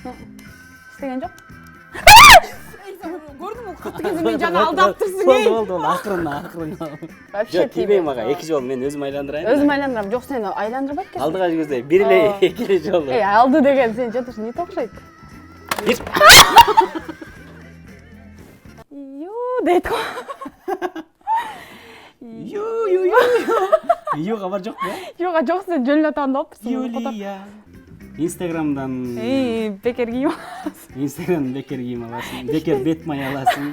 İstеген жок. Көрдүң мө? Катты кезде мен жаңа алдап турсуң. Болду, акырын. Вообще тийбей мага, 2 жолу мен өзүм айландырайын. Өзүм айландырам. Жок, сени айландырбайт экенсиң. Алдыга жүргөзөй, бир эле 2 жолу. Алды деген сен жатырсың, не окшойт? Дейт го. Ю кабар жокпу? Жок, жок, сен жөнлөтөндү опсуң. Юлия. Инстаграмдан Бекер кийим. Инстаграмдан бекер кийим аласың, бекер бет май аласың.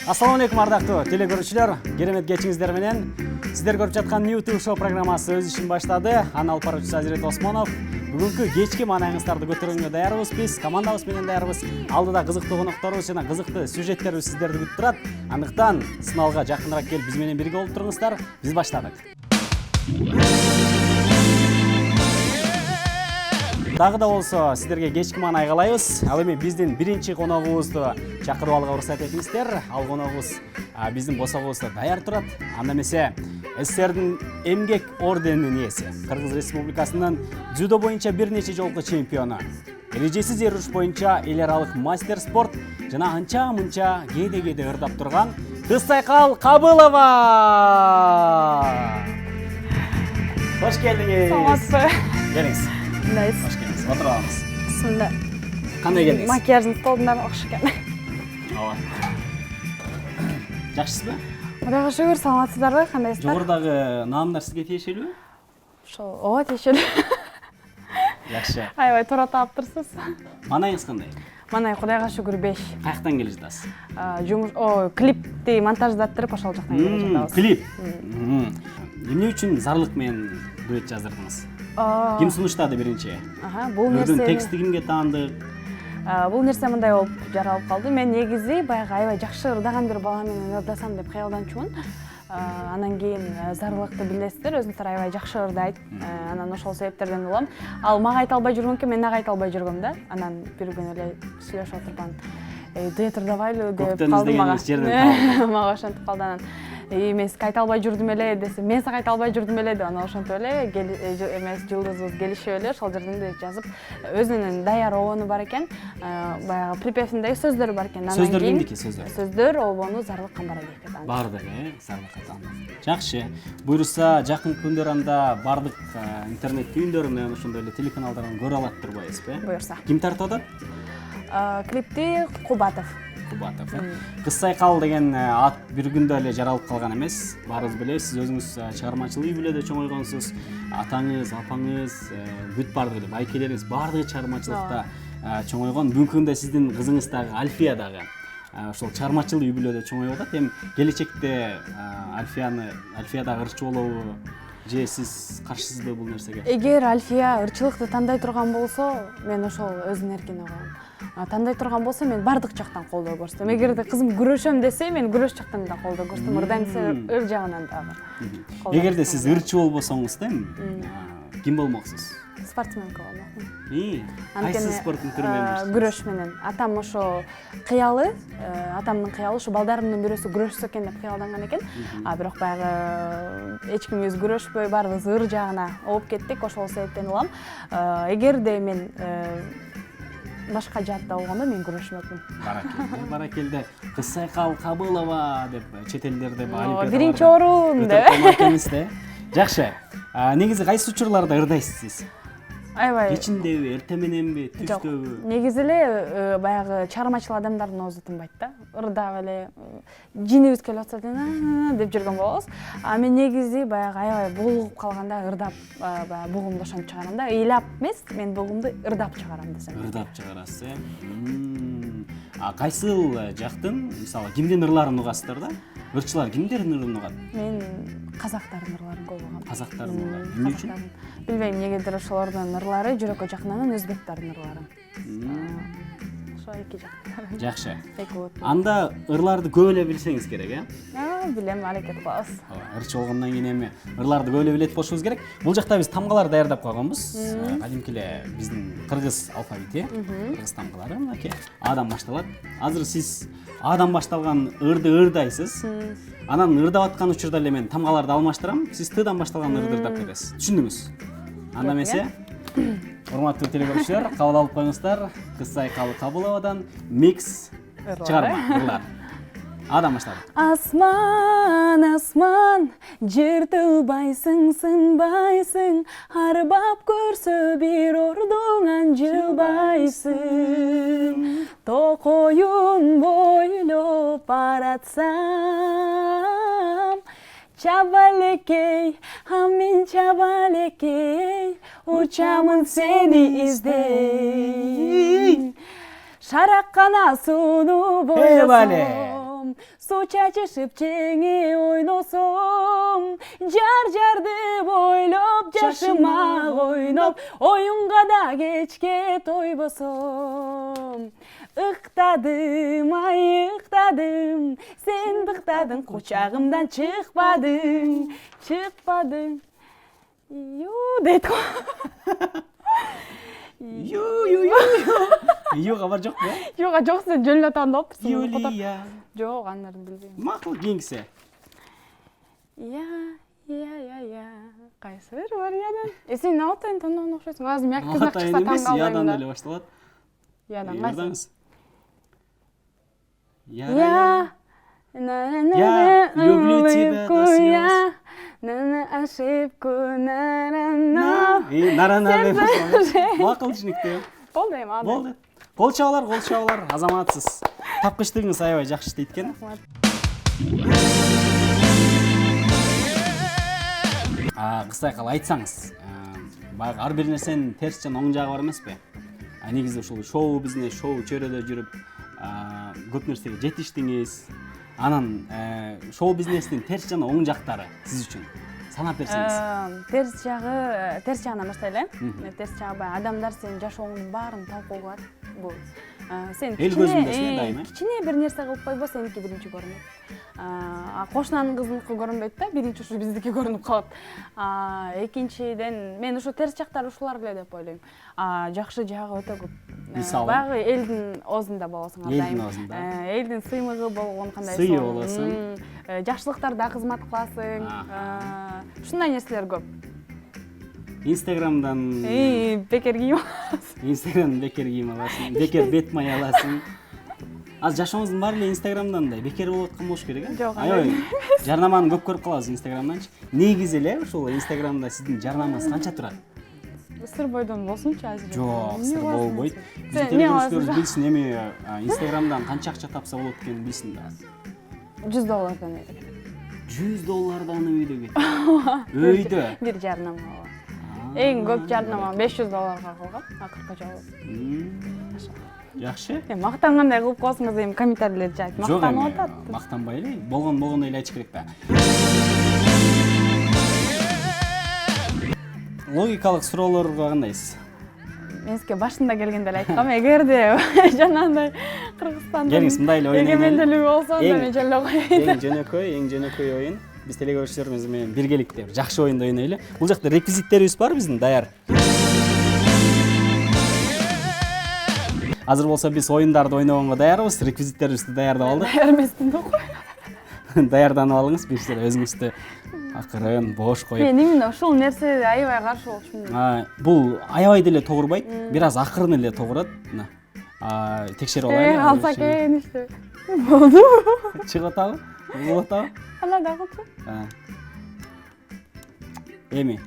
Ассаламу алейкум ардактуу телекөрүүчүлөр, керемет кечиңиздер менен сиздер көрүп жаткан YouTube шоу программасы өз ишин баштады. Анын алып баруучусу Азирет Осмонов. Бүгүнкү кечки маанайыңыздарды көтөрүүгө даярбыз биз, командабыз менен даярбыз. Алдыда кызыктуу конокторубуз жана кызыктуу сюжеттерибиз сиздерди күтүп турат. Андыктан сыналга жакыныраак келип биз менен бирге болуп туруңуздар. Биз баштадык. Дагы да болсо сиздерге кечки маанай каалайбыз. Ал эми биздин биринчи коногубузду чакырып алууга уруксат этиңиздер. Ал коногубуз биздин босогубузда даяр турат. Анда эмесе СССРдин эмгек орденинин ээси, Кыргыз Республикасынын дзюдо боюнча бир нече жолку чемпиону, эрежесиз эруш боюнча эл аралык мастер спорт жана анча-мынча кээде ырдап турган Кызсайкал Кабылова. Хош келдиңиз. Саламатсызбы? Келиңиз. Мындайсыз. Хош келиңиз. Отуруп алыңыз. Бисмилла. Кандай келдиңиз? Макияждын столунда окшош экен. Ооба. Жакшысызбы? Кудайга шүгүр, саламатсыздарбы? Кандайсыздар? Жогорудагы наамдар сизге тиешелүүбү? Ошол, ооба, тиешелүү. Жакшы. Аябай туура таап турсуз. Маанайыңыз кандай? Мана Кудайга шүгүр 5. Каяктан келе жатасыз? Жумуш, клипти монтаждаттырып ошол жактан келе жатабыз. Клип. Эмне үчүн Зарлык менен дуэт жаздырдыңыз? Ким сунуштады биринчи? Бул Өрдүн нерсе тексти кимге таандык? бул нерсе мындай болуп жаралып калды. Мен негизи баягы аябай жакшы ырдаган бир бала менен ырдасам деп каялданчумун. Анан кийин Зарлыкты билесиздер, өзүңүздөр аябай жакшы ырдайт. Анан ошол себептерден улам. Ал мага айта албай жүргөнкө мен ага айта албай жүргөм да. Анан бир күнү эле сүйлөшүп отурган. Дуэт ырдабайлы деп калды мага. Мага ошентип калды анан. Мен сизге айта албай жүрдүм эле десе, мен сага айта албай жүрдүм эле деп анан ошентип эле эмес жылдызыбыз келишип эле ошол жерден дуэт жазып, өзүнүн даяр обону бар экен. Баягы припевиндеги сөздөрү бар экен. Сөздөр кимдики сөздөр? Сөздөр обону Зарлык Камбаралиевке таандык. Бардык, Зарлыкка таандык. Жакшы. Буюрса, жакын күндөр анда бардык интернет түйүндөр менен ошондой эле телеканалдардан көрө алат турбайбызбы? Буюрса. Ким тартып атат? Клипти Кубатов. Кызсайкал деген ат бир күндө эле жаралып калган эмес. Баарыбыз билебиз, сиз өзүңүз чыгармачылык үй бүлөдө чоңойгонсуз. Атаңыз, апаңыз, бүт бардыгы эле байкелериңиз бардыгы чыгармачылыкта чоңойгон. Бүгүнкү күндө сиздин кызыңыз дагы Альфия дагы ошол чыгармачыл үй бүлөдө чоңоюп атат. Эми келечекте Альфия дагы ырчы болобу? Же сиз каршысызбы бул нерсеге? Эгер Альфия ырчылыкты тандай турган болсо, мен ошол өзүнүн эркине коем. Тандай турган болсо, мен бардык жактан колдоо көрсөтөм. Эгерде кызым күрөшөм десе, мен күрөш жактан да колдоо көрсөтөм. Ырдайм десе, ыр жагынан дагы. Эгерде сиз ырчы болбосоңуз да, ким болмоксуз? Спортсменка болмокмун. Кайсы спорттун түрү менен? Күрөш менен. Атам ошо кыялы, атамдын кыялы ошо балдарымдын бирөөсү күрөшсө экен деп кыялданган экен. Бирок баягы эч кимибиз күрөшпөй, баарыбыз ыр жагына ооп кеттик, ошол себептен улам. Эгерде мен башка жаатта болгондо мен күрөшмөкмүн. Баракелде. Кызсайкал Кабылова деп чет элдерде олимпиадаларда биринчи орун деп. Жакшы. Негизи кайсы учурларда ырдайсыз сиз? Аябай. Кечиндеби, эртең мененби, түштөбү? Негизи эле баягы чыгармачыл адамдардын оозу тынбайт да. Ырдап эле жинибиз келип атса деп жүргөн болобуз. Мен негизи баягы аябай булугуп калганда ырдап баягы бугумду ошентип чыгарам да. Ыйлап эмес, мен бугумду ырдап чыгарам десем. Ырдап чыгарасыз, Кайсыл жактын, мисалы, кимдин ырларын угасыздар да? Ырчылар кимдердин ырын угат? Мен казактардын ырларын көп угам. Казактардын ырлары. Эмне үчүн? Билбейм, негедир ошолордун ырлары жүрөккө жакын, анан өзбектердин ырлары. Ошо эки жак. Жакшы. Анда ырларды көп эле билсеңиз керек, билем аракет кылабыз. Ырчы болгондон кийин эми ырларды көп эле билет болушубуз керек. Бул жакта биз тамгалар даярдап койгонбуз. Кадимки эле биздин кыргыз алфавити, кыргыз тамгалары мынакей Адан башталат. Азыр сиз Адан башталган ырды ырдайсыз. Анан ырдап аткан учурда эле мен тамгаларды алмаштырам. Сиз Тдан башталган ырды ырдап кетесиз. Түшүндүңүз? Анда эмесе, урматтуу телекөрүүчүлөр, кабыл алып коюңуздар. Кыз Сайкалы Кабыловадан микс чыгарма ырлар. Адан башталды. Асман, асман, жер тылбайсың, сынбайсың, арбап көрсө бир ордуңан жылбайсың. Токойун бойлоп баратсам, чабалекей, мен чабалекей, учамын сени издей. Шараккана сууну бойлосом, суу чачышып жеңе ойносом, жар-жарды бойлоп, жашыма ойноп, оюнга да кечке тойбосом. Ыктадым, ай ыктадым, сен быктадың, кучагымдан чыкпадың, чыкпадың. Дейт го. Юга бар жок бе? Жок, жок, сен жөн эле тандапсың. Юлия. Жок, андарды билбейм. Макул кийинкиси. Я. Кайсы бир бар ядан. Сен Алтайын тандаган окшойсуң. Азыр мяккызак чыкса тандалбайм. Ядан эле башталат. Ядан кайсы? Я люблю тебя до слез. На ошибку, на. Макул түшүнүктүү. Болду эми андай. Болду. Кол чабалар, азаматсыз. Тапкычтыгыңыз аябай жакшы иштейт экен. Кыз Сайкалы, айтсаңыз, баягы ар бир нерсенин терс жана оң жагы бар эмеспи? Негизи ушул шоу бизнес, шоу чөйрөдө жүрүп, көп нерсеге жетиштиңиз. Анан шоу бизнестин терс жана оң жактары сиз үчүн санап берсеңиз. Терс жагынан баштайлы. Терс жагы баягы адамдар сенин жашооңдун баарын талкуулап, бул сен кичине бир нерсе кылып койбо, сеники биринчи көрүнөт. Кошунанын кызыныкы көрүнбөйт да, биринчи ушу биздики көрүнүп калат. Экинчиден мен ушу терс жактары ушулар эле деп ойлойм. Жакшы жагы өтө көп. Баягы элдин оозунда болосуң атайын. Элдин сыймыгы болгон кандай сыйы болосуң. Жакшылыктарда кызмат кыласың. Ушундай нерселер көп. Инстаграмдан бекер кийим аласың. Инстаграмдан бекер кийим аласың. Бекер бет май аласың. Азыр жашооңуздун баары эле Инстаграмдан бекер болуп аткан болуш керек, Жок. Аябай жарнаманы көп көрүп калабыз Инстаграмданчы. Негизи эле ушул Инстаграмда сиздин жарнамаңыз канча турат? Сыр бойдон болсунчу азыр. Жок, сыр болбойт. Телегөрүүчүлөр билсин, эми Инстаграмдан канча акча тапса болот экенин билсин да. $100 элек. $100 өйдө кет. Өйдө. Бир жарнама бар. Эң көп жарнама $500 кылгам, акыркы жолу. Жакшы. Мактангандай кылып коесуңуз, эми комментарийлер жайып мактанып атат. Мактанбай эле, болгон эле айтыш керек да. Логикалык суроолорго кандайсыз? Мен сизге башында келгенде эле айткам, эгерде жанагындай Кыргызстандын келиңиз мындай эле ойнойм. Эгемендүүлүгү болсо анда мен жолдо коеюн. Эң жөнөкөй оюн. Биз телегөрүүчүлөрүбүз менен биргеликте жакшы оюнду ойнойлу. Бул жакта реквизиттерибиз бар биздин даяр. Азыр болсо биз оюндарды ойногонго даярбыз, реквизиттерибизди даярдап алдык. Даяр эмесмин да кой. Даярданып алыңыз, бир силер өзүңүздү акырын бош коюп. Мен именно ушул нерсе аябай каршы болчумун. Бул аябай деле тогурбайт, бир аз акырын эле тогурат. Мына. Текшерип алайлы. Алса экен иште. Болду. Чыгып атабы? Болуп атабы? Ала да кылчу. Эми.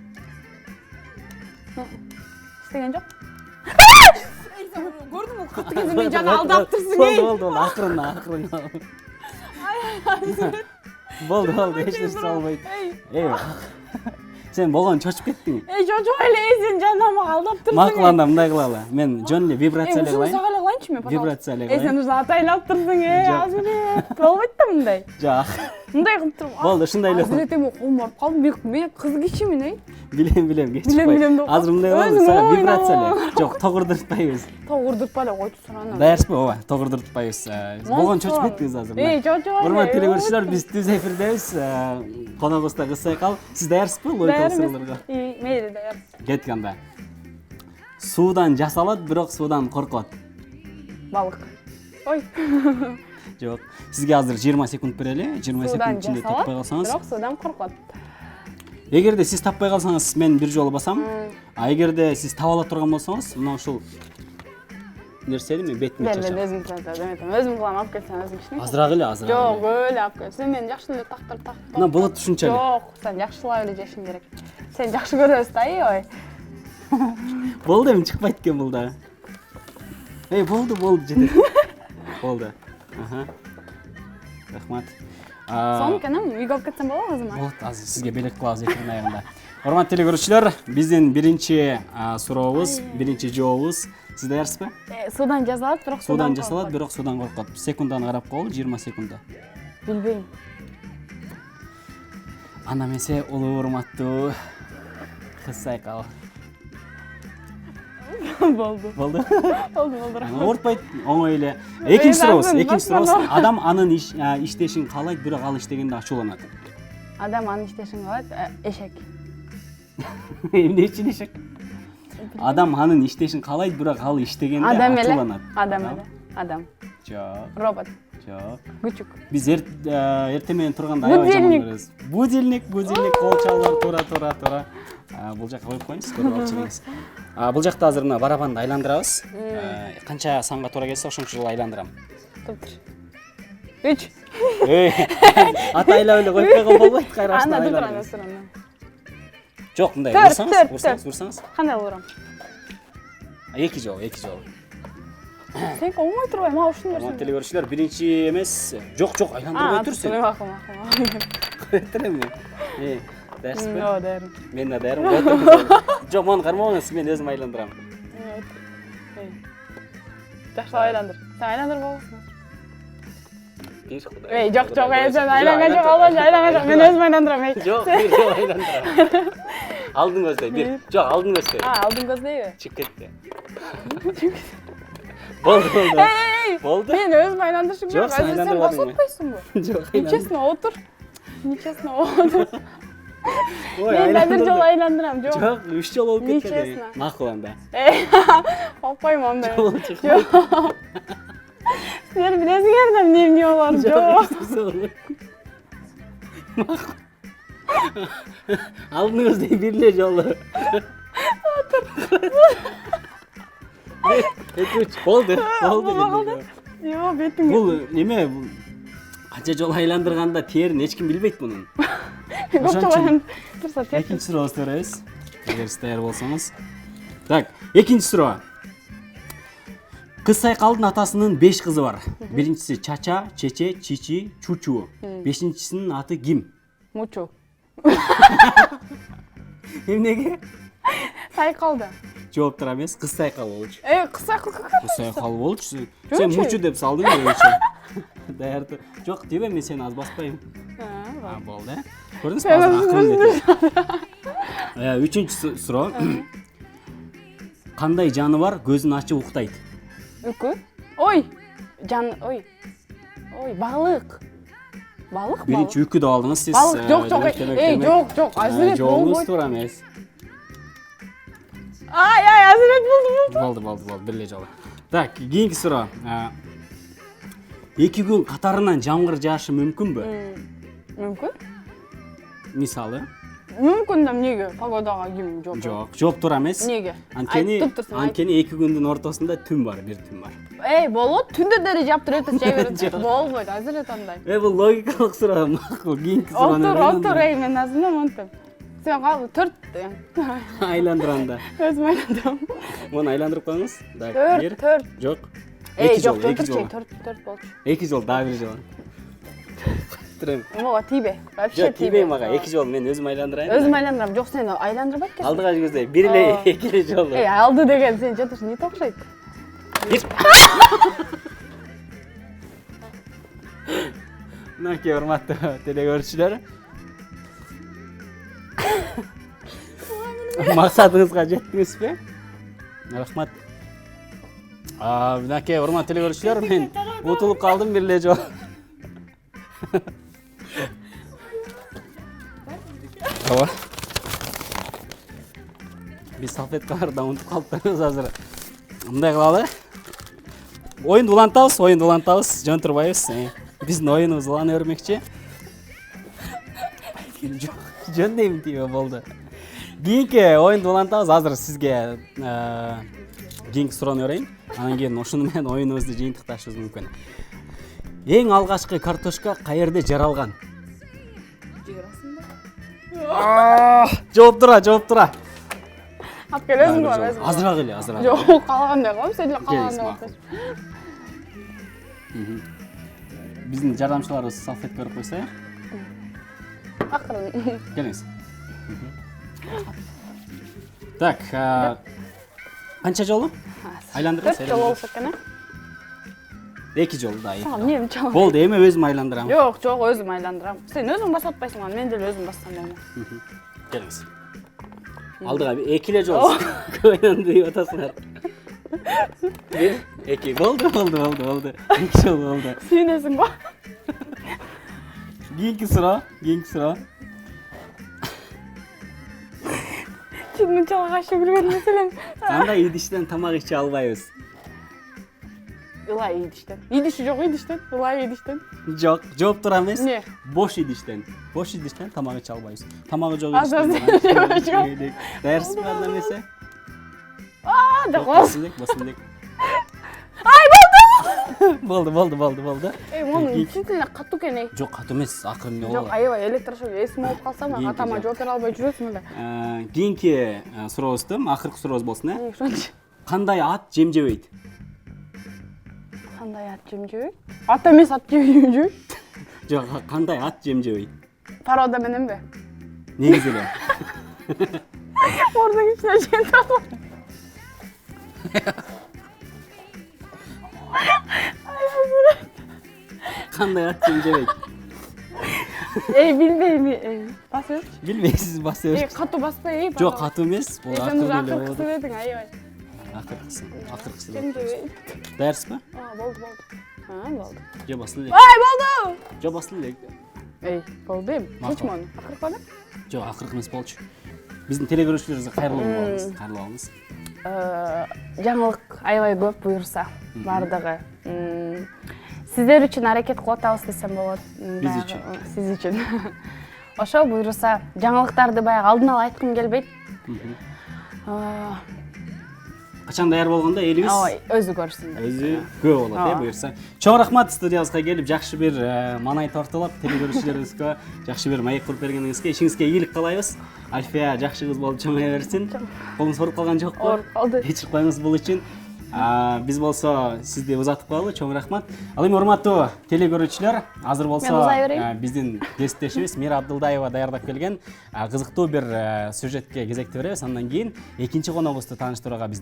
Иштеген жок. Көрдүңбү, катты кезде мен жана алдап турсуң. Болду, акырын. Болду, эч нерсе болбойт. Сен болгон чочуп кеттиң. Чочуп эле, сен жанама алдап турсуң. Макул, анда мындай кылалы. Мен жөн эле вибрация кылайын. Сага эле кылайынчы мен, пожалуйста. Вибрация кылайын. Сен уже атайлап турсуң, азыр. Болбойт да мындай. Жок. Мындай кылып туруп. Болду, ушундай эле. Азыр эми колум барып калдым. Мен кыз кишимин, Билем, кеч Билем, чыкпайт. деп Азыр мындай кылабыз, өзүң сага ойнап. вибрация эле. Жок, тогурдуртпайбыз. Тогурдуртпа эле койчу сураны. Даярсызбы, ооба, тогурдуртпайбыз. Болгон чочуп кеттиңиз азыр. чочуп. Урматтуу телекөрүүчүлөр, биз түз эфирдебиз. Коногубуз да Кыз Сайкал. Сиз даярсызбы логикалык суроолорго? Мейли даяр. Кеттик анда. Суудан жасалат, бирок суудан коркот. Балык. Ой. Жок. Сизге азыр 20 секунд берели. 20 секунд ичинде таппай калсаңыз. Бирок суудан коркот. Эгерде сиз таппай калсаңыз, мен бир жолу басам. А эгерде сиз таба ала турган болсоңуз, мына ушул нерсени мен бетиме чачам. Өзүм кылам, өзүм кылам, алып келсең өзүң ичине. Азыраак эле, азыраак. Жок, өлө алып кел. Сен мени жакшы эле тактырып. Мына болот ушунча эле. Жок, сен жакшылап эле жешиң керек. Сен жакшы көрөсүз да, ой. Болду, эми чыкпайт экен бул да. Болду, жетет. Болду. Рахмат. Сону канам, үйгө алып кетсем болобу өзүм? Болот, азыр сизге белек кылабыз эфирдин аягында. Урматтуу телекөрүүчүлөр, биздин биринчи сурообуз, биринчи жообуз. Сиз даярсызбы? Суудан жасалат, бирок Суудан жасалат, бирок суудан коркот. Секунданы карап коелу, 20 секунда. Билбейм. Анда эмесе, улуу урматтуу Кыз Сайкал. Болду. Болду. Болду. Оорутпайт, оңой эле. Экинчи сурообуз. Адам анын иштешин каалайт, бирок ал иштегенде ачууланат. Адам анын иштешин каалайт, эшек. Эмне үчүн эшек? Адам анын иштешин каалайт, бирок ал иштегенде ачууланат. Адам. Жок. Робот. Жок. Күчүк. Биз эртең менен турганда аябай жаман көрөбүз. Будильник, кол чалуулар, туура. Бул жакка коюп коюңуз, көрүп алып чыгыңыз. Бул жакта азыр мына барабанды айландырабыз. Канча санга туура келсе, ошончо жолу айландырам. Топтур. 3. Ата айлап эле коюп койгон болбойт, кайра башынан Анда айландырабыз. турам. Жок, мындай урсаңыз. Кандай урам? Эки жолу. Сен оңой турбайм, ушуну берсең. Телекөрүүчүлөр, биринчи эмес. Жок, айландырбай тур сен. Кой тур эми. Даярсызбы? Ооба, дайырмын. Мен да дайырмын. Жок, муну кармабаңыз, мен өзүм айландырам. Жакшылап айландыр. Сен айландырып болбосуң. Жок, сен айланган жок, айланган жок. Мен өзүм айландырам. Жок, бир жолу айландырам. Алдын көздөй, бир. Жок, алдын көздөй. Алдын көздөйбү? Чыгып кетти. Болду. Мен өзүм айландырышым керек. Жок, сен айландырбадың. Сен басатпайсыңбы? Жок, Нечесине отур. Мен бир жолу айландырам, жок. Жок, 3 жолу болуп кеткен. Нечесине. Макул анда. Окпойм андай. Жок. Силер билесиңер да эмне болор, жок. Алдын көздөй бирле жолу. Болду. Жок, бетиң. Бул неме? Канча жолу айландырганда терин эч ким билбейт мунун. Экинчи сурообузду беребиз. Эгер сиз даяр болсоңуз. Так, экинчи суроо. Кыз Сайкалдын атасынын 5 кызы бар. Биринчиси Чача, Чече, Чичи, Чучу. Бешинчисинин аты ким? Мучу. Эмнеге? Сайкалды. Жооптор эмес, Кыз Сайкал болчу. Кыз Сайкал как? Кыз Сайкал болчу. Сен Мучу деп салдың өзү. Даярды. Жок, тебе мен сени аз баспайм. Болду. Көрдүңүзбү? Үчүнчү суроо. Кандай жаныбар көзүн ачып уктайт? Үкү? Ой, балык. Балык? Биринчи үкүдү алдыңыз сиз. Балык, жок. Азырет болбойт. Туура эмес. Азырет Болду, бир жолу. Так, кийинки суроо. 2 күн катарынан жамгыр жаашы мүмкүнбү? Мүмкүн. Мисалы? Мүмкүн да эмнеге? Погодага ким жооп? Жок, жооп туура эмес. Эмнеге? Анткени 2 күндүн ортосунда түн бар, бир түн бар. Болот, түндө деле жаптыр, эртең чай берет. Болбойт, азырет андай. Бул логикалык суроо, макул. Кийинки суроону. Отур, мен азырын монтем. Сен калды 4 айландыранда. Өзүм айландырам. Муну айландырып коюңуз. 4. Жок. Жок, 4 болчу. 2 жол, дагы бир жол. Мага тийбе. Жок, тийбей мага. 2 жол мен өзүм айландырайын. Өзүм айландырам. Жок, сен айландырбайт экенсиң. Алдыга жүгүрсөй, бир эле 2 жолу. Алды деген сен жатыш не окшойт. Мынакей урматтуу телекөрүүчүлөр. Максатыңызга жеттиңизби? Рахмат. Мынакей, урматтуу телекөрүүчүлөр, мен утулуп калдым бир эле жолу. Ооба. Биз салфеткаларды унутуп калыптырбыз азыр. Мындай кылалы. Оюнду улантабыз, жөн турбайбыз. Биздин оюнубуз улана бермекчи. Жөн дейм тийби болду. Кийинки оюнду улантабыз. Азыр сизге кийинки суроону берейин. Анан кийин ошону менен оюнубузду жыйынтыкташыбыз мүмкүн. Эң алгачкы картошка каерде жаралган? Жер астында. Жооп тура. Алып кел, өзүң кыл, өзүң. Азыраак эле. Жок, калгандай кылам, сен эле калгандай Келиңиз, кыласың. Биздин жардамчыларыбыз салфетка берип койсо, Акырын. келиңиз. Так, канча жолу? Айландырыңыз. 4 жол болсо экен, 2 жолу да. Сага эмне чалам? Болду, эми өзүм айландырам. Жок, өзүм айландырам. Сен өзүң басып атпайсың аны, мен деле өзүм бассам болмок. Келиңиз. Алдыга 2 эле жол. Көйнөндү деп атасыңар. 2 болду. 2 жол болду. Сүйүнөсүң го? Кийинки суроо. Чынын чалгашып билген маселем. Кандай идиштен тамак иче албайбыз? Ылай идиштен. Идиши жок идиштен, ылай идиштен. Жок, жооп тура эмес. Эмне? Бош идиштен тамак иче албайбыз. Тамагы жок Азыр идиштен. Даярсызбы анда эмесе? Жок. Басымдек. Болду. Мону чын эле катуу экен. Жок, катуу эмес, акырын эле Жок, болот. аябай электрошок эсиме болуп калсам, атама жооп бере албай жүрөсүң эле. Кийинки сурообузду, акыркы сурообуз болсун, Ошончу. Кандай ат жем жебейт? Кандай ат жем жебейт? Ат эмес, ат жебейт. Жок, кандай ат жем жебейт? Порода мененби? Негизи эле. Ордун ичине жем табам. Кандай ат жем жебейт? Билбейм. Басып. Билбейсиз, басып берип. Катуу баспай, Жок, катуу эмес. Бул Сен уже акыркысы дедиң, аябай. Акыркысы. Жем жебейт. Даярсызбы? Болду. Болду. Же басылы эле. Болду! Же басылы эле. Болду эми. Чеч мону. Акыркы Жок, акыркы эмес болчу. Биздин телекөрүүчүлөрүбүзгө кайрылуу болуңуз. Жаңылык аябай көп буюрса, бардыгы. Сиздер үчүн аракет кылып атабыз десем болот. Биз үчүн. Сиз үчүн. Ошо буюрса, жаңылыктарды баягы алдын ала айткым келбейт. Качан даяр болгондо элибиз Өзү көрсүн. өзү көп болот, буюрса. Чоң рахмат студиябызга келип, жакшы бир маанай тартуулап, телекөрүүчүлөрүбүзгө жакшы бир маек куруп бергениңизге, ишиңизге ийгилик каалайбыз. Альфия жакшы кыз болуп чоңая берсин. Колуңуз ооруп калган жокпу? Ооруп калды. Кечирип коюңуз бул үчүн. Биз болсо сизди узатып калалы, чоң рахмат. Ал эми урматтуу телекөрүүчүлөр, азыр болсо биздин кесиптешибиз Мира Абдылдаева даярдап келген кызыктуу бир сюжетке кезекти беребиз. Андан кийин экинчи коногубузду тааныштырууга биз